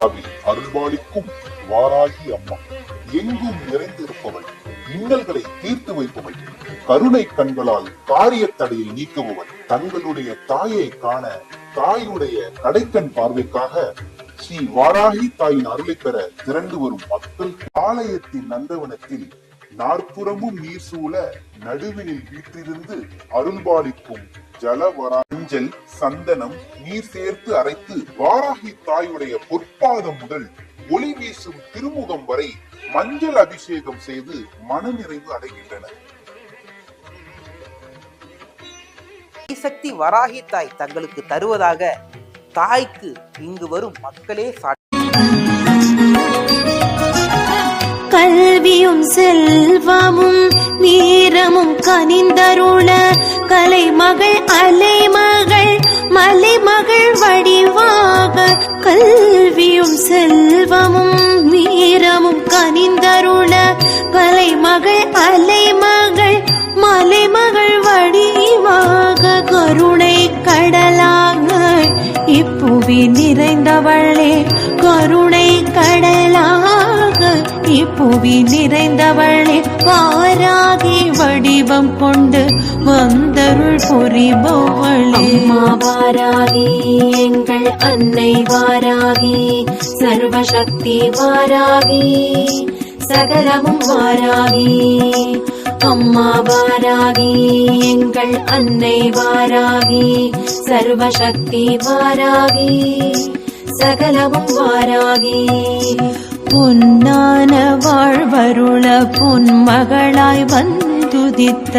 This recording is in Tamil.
அருள்பாலிக்கும் வாராகி அம்மா எங்கும் நிறைந்திருப்பவள், இன்னல்களை தீர்த்து வைப்பவள், கருணை கண்களால் காரிய தடையை நீக்குபவள். தங்களுடைய தாயை காண தாயுடைய கடைக்கண் பார்வைக்காக ஸ்ரீ வாராகி தாயின் அருளை பெற திரண்டு வரும் மக்கள் ஆலயத்தின் நந்தவனத்தில் நாற்புறமும் நீர் சூழ நடுவினில் வீற்றிருந்து அருள்பாலிக்கும் ஜலவராஞ்சல் சந்தனம் நீர் சேர்த்து அரைத்து வாராகி தாயுடைய பொற்பாதம் முதல் ஒளி வீசும் திருமுகம் வரை மஞ்சள் அபிஷேகம் செய்து மனநிறைவு அடைகின்றனர். சக்தி வராகி தாய் தங்களுக்கு தருவதாக தாய்க்கு இங்கு வரும் மக்களே கல்வியும் செல்வமும் வீரமும் கனிந்தருள கலைமகள் அலைமகள் மலைமகள் வடிவாக கல்வியும் செல்வமும் வீரமும் கனிந்தருள கலைமகள் அலைமகள் மலைமகள் வடிவாக கருணை கடலாக இப்புவி நிறைந்தவளே கருணை கடலாக இப்புவி நிறைந்தவளே வாராகி வடிவம் கொண்டு வந்தருள் புரிபவளே. அம்மா வாராகி எங்கள் அன்னை வாராகி சர்வசக்தி வாராகி சகலமும் வாராகி. அம்மா வாராகி எங்கள் அன்னை வாராகி சர்வசக்தி வாராகி சகலமும் வாராகி. பொன்னான வாழ்வருள பொன்மகளாய் வந்துதித்த